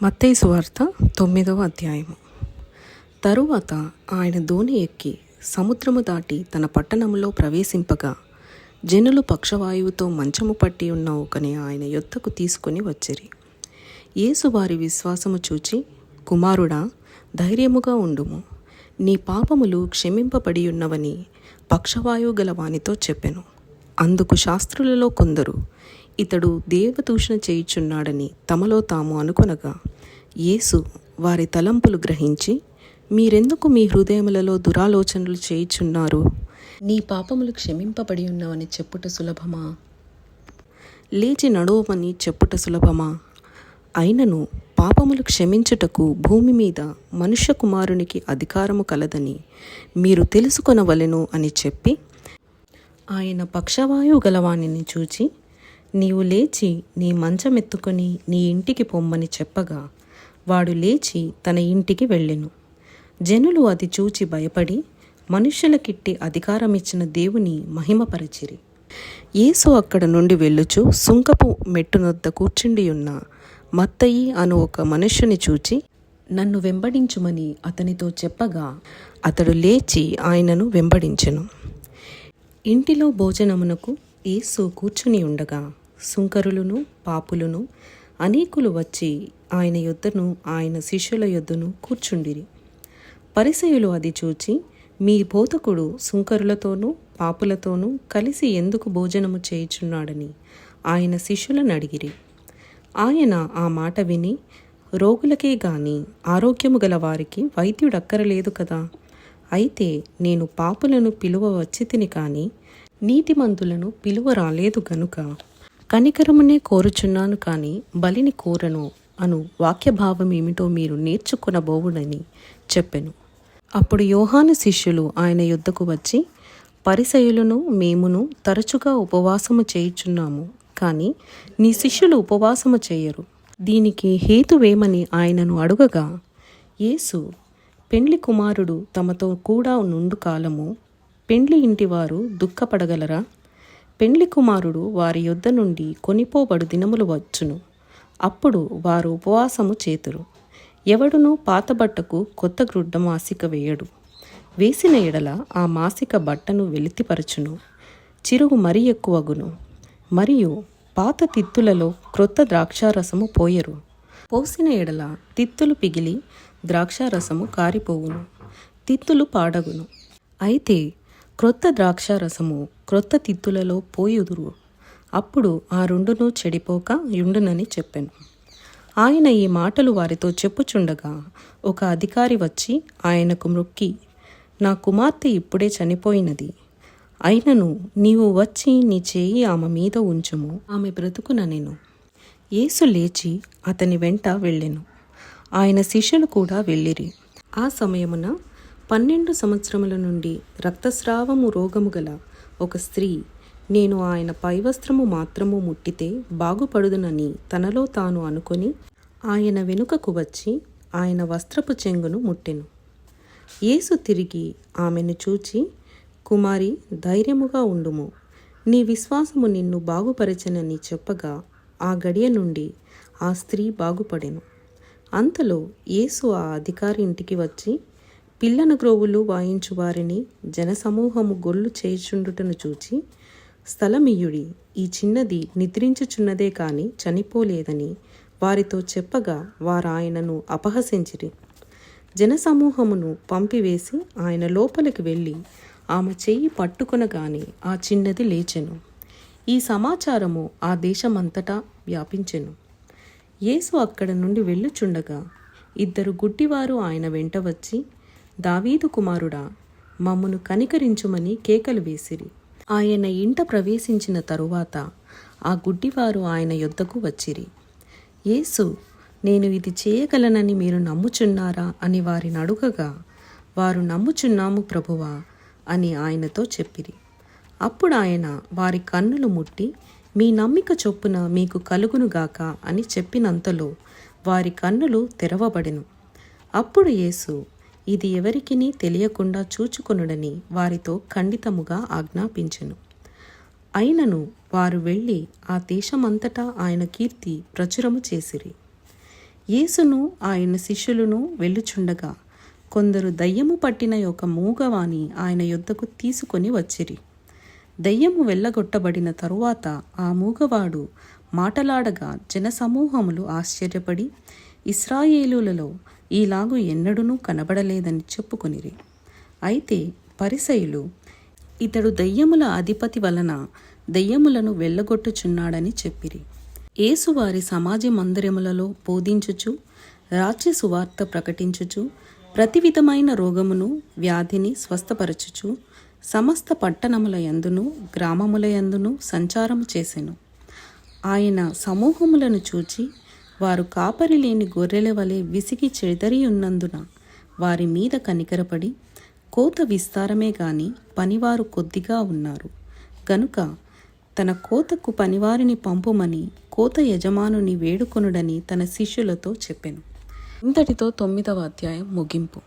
మత్తయి సువార్త 9వ అధ్యాయము. తరువాత ఆయన దోణి ఎక్కి సముద్రము దాటి తన పట్టణంలో ప్రవేశింపగా జనులు పక్షవాయువుతో మంచము పట్టి ఉన్న ఒకని ఆయన యొద్దకు తీసుకొని వచ్చిరి. యేసు వారి విశ్వాసము చూచి, కుమారుడా, ధైర్యముగా ఉండుము, నీ పాపములు క్షమింపబడి ఉన్నవని పక్షవాయువు గల వానితో చెప్పెను. అందుకు శాస్త్రులలో కొందరు ఇతడు దేవదూషణ చేయుచున్నాడని తమలో తాము అనుకొనగా, యేసు వారి తలంపులు గ్రహించి, మీరెందుకు మీ హృదయములలో దురాలోచనలు చేయుచున్నారు? నీ పాపములు క్షమింపబడి ఉన్నవని చెప్పుట సులభమా? లేచి నడవమని చెప్పుట సులభమా? అయినను పాపములు క్షమించుటకు భూమి మీద మనుష్య కుమారునికి అధికారము కలదని మీరు తెలుసుకొనవలెను అని చెప్పి, ఆయన పక్షవాయువు గలవానిని చూచి, నీవు లేచి నీ మంచమెత్తుకొని నీ ఇంటికి పొమ్మని చెప్పగా వాడు లేచి తన ఇంటికి వెళ్ళెను. జనులు అది చూచి భయపడి మనుష్యులకిట్టి అధికారమిచ్చిన దేవుని మహిమపరచిరి. యేసు అక్కడ నుండి వెళ్ళుచు సుంకపు మెట్టునొద్ద కూర్చుండి ఉన్న మత్తయి అను ఒక మనుష్యుని చూచి, నన్ను వెంబడించుమని అతనితో చెప్పగా అతడు లేచి ఆయనను వెంబడించెను. ఇంటిలో భోజనమునకు యేసు కూర్చుని ఉండగా సుంకరులను పాపులను అనేకులు వచ్చి ఆయన యొద్దను ఆయన శిష్యుల యొద్దను కూర్చుండిరి. పరిసయ్యులు అది చూచి, మీ బోధకుడు సుంకరులతోనూ పాపులతోనూ కలిసి ఎందుకు భోజనము చేయుచున్నాడని ఆయన శిష్యులను అడిగిరి. ఆయన ఆ మాట విని, రోగులకే గాని ఆరోగ్యము గల వారికి వైద్యుడక్కరలేదు కదా, అయితే నేను పాపులను పిలువ వచ్చితిని కానీ నీతిమంతులను పిలువ రాలేదు గనుక కనికరమునే కోరుచున్నాను కానీ బలిని కోరను అను వాక్యభావం ఏమిటో మీరు నేర్చుకొనబోవుడని చెప్పెను. అప్పుడు యోహాను శిష్యులు ఆయన యొద్దకు వచ్చి, పరిసయ్యులను మేమును తరచుగా ఉపవాసము చేయుచున్నాము, కానీ నీ శిష్యులు ఉపవాసము చేయరు, దీనికి హేతువేమని ఆయనను అడుగగా, యేసు, పెండ్లి కుమారుడు తమతో కూడా నుండు కాలము పెండ్లి ఇంటివారు దుఃఖపడగలరా? పెండ్లి కుమారుడు వారి యొద్ద నుండి కొనిపోబడు దినములు వచ్చును, అప్పుడు వారు ఉపవాసము చేతురు. ఎవడునూ పాత బట్టకు కొత్త గ్రుడ్డ మాసిక వేయడు, వేసిన ఎడల ఆ మాసిక బట్టను వెలితిపరచును, చిరుగు మరి ఎక్కువగును. మరియు పాత తిత్తులలో క్రొత్త ద్రాక్షారసము పోయరు, పోసిన ఎడల తిత్తులు పిగిలి ద్రాక్షారసము కారిపోవును, తిత్తులు పాడగును. అయితే క్రొత్త ద్రాక్షారసము క్రొత్త తిత్తులలో పోయుదురు, అప్పుడు ఆ రెండును చెడిపోక యుండునని చెప్పెను. ఆయన ఈ మాటలు వారితో చెప్పుచుండగా ఒక అధికారి వచ్చి ఆయనకు మ్రొక్కి, నా కుమార్తె ఇప్పుడే చనిపోయినది, అయినను నీవు వచ్చి నీ చేయి ఆమె మీద ఉంచుము, ఆమె బ్రతుకుననెను. యేసు లేచి అతని వెంట వెళ్ళెను. ఆయన శిష్యులు కూడా వెళ్ళిరి. ఆ సమయమున 12 సంవత్సరముల నుండి రక్తస్రావము రోగము గల ఒక స్త్రీ, నేను ఆయన పైవస్త్రము మాత్రము ముట్టితే బాగుపడుదునని తనలో తాను అనుకొని ఆయన వెనుకకు వచ్చి ఆయన వస్త్రపు చెంగును ముట్టెను. యేసు తిరిగి ఆమెను చూచి, కుమారి, ధైర్యముగా ఉండుము, నీ విశ్వాసము నిన్ను బాగుపరచెనని చెప్పగా ఆ గడియ నుండి ఆ స్త్రీ బాగుపడెను. అంతలో యేసు ఆ అధికారి ఇంటికి వచ్చి, పిల్లన గ్రోవులు వాయించు వారిని జనసమూహము గొల్లు చేయుచుండుటను చూచి, స్థలమియ్యుడి, ఈ చిన్నది నిద్రించుచున్నదే కాని చనిపోలేదని వారితో చెప్పగా వారు ఆయనను అపహసించిరి. జనసమూహమును పంపివేసి ఆయన లోపలికి వెళ్ళి ఆమె చెయ్యి పట్టుకొనగానే ఆ చిన్నది లేచెను. ఈ సమాచారము ఆ దేశమంతటా వ్యాపించెను. యేసు అక్కడ నుండి వెళ్ళుచుండగా 2 గుడ్డివారు ఆయన వెంట వచ్చి, దావీదు కుమారుడా, మమ్మును కనికరించుమని కేకలు వేసిరి. ఆయన ఇంట ప్రవేశించిన తరువాత ఆ గుడ్డివారు ఆయన యొద్దకు వచ్చిరి. యేసు, నేను ఇది చేయగలనని మీరు నమ్ముచున్నారా అని వారిని అడుగగా, వారు నమ్ముచున్నాము ప్రభువా అని ఆయనతో చెప్పిరి. అప్పుడు ఆయన వారి కన్నులు ముట్టి, మీ నమ్మిక చొప్పున మీకు కలుగునుగాక అని చెప్పినంతలో వారి కన్నులు తెరవబడెను. అప్పుడు యేసు, ఇది ఎవరికినీ తెలియకుండా చూచుకొనుడని వారితో ఖండితముగా ఆజ్ఞాపించెను. అయినను వారు వెళ్ళి ఆ దేశమంతటా ఆయన కీర్తి ప్రచురము చేసిరి. యేసును ఆయన శిష్యులను వెళ్ళుచుండగా కొందరు దయ్యము పట్టిన ఒక మూగవాని ఆయన యొద్దకు తీసుకొని వచ్చిరి. దయ్యము వెళ్ళగొట్టబడిన తరువాత ఆ మూగవాడు మాటలాడగా జనసమూహములు ఆశ్చర్యపడి ఇశ్రాయేలులలో ఈలాగు ఎన్నడూనూ కనబడలేదని చెప్పుకొనిరి. అయితే పరిసయ్యులు ఇతడు దయ్యముల అధిపతి వలన దయ్యములను వెళ్ళగొట్టుచున్నాడని చెప్పిరి. యేసు వారి సమాజ మందిరములలో బోధించుచు రాజ్య సువార్త ప్రకటించుచు ప్రతి విధమైన రోగమును వ్యాధిని స్వస్థపరచుచు సమస్త పట్టణముల యందును గ్రామముల యందును సంచారము చేసెను. ఆయన సమూహములను చూచి వారు కాపరి లేని గొర్రెల వలె విసిగి చెదరి ఉన్నందున వారి మీద కనికరపడి, కోత విస్తారమే గాని పనివారు కొద్దిగా ఉన్నారు గనుక తన కోతకు పనివారిని పంపుమని కోత యజమానుని వేడుకొనుడని తన శిష్యులతో చెప్పెను. ఇంతటితో 9వ అధ్యాయం ముగింపు.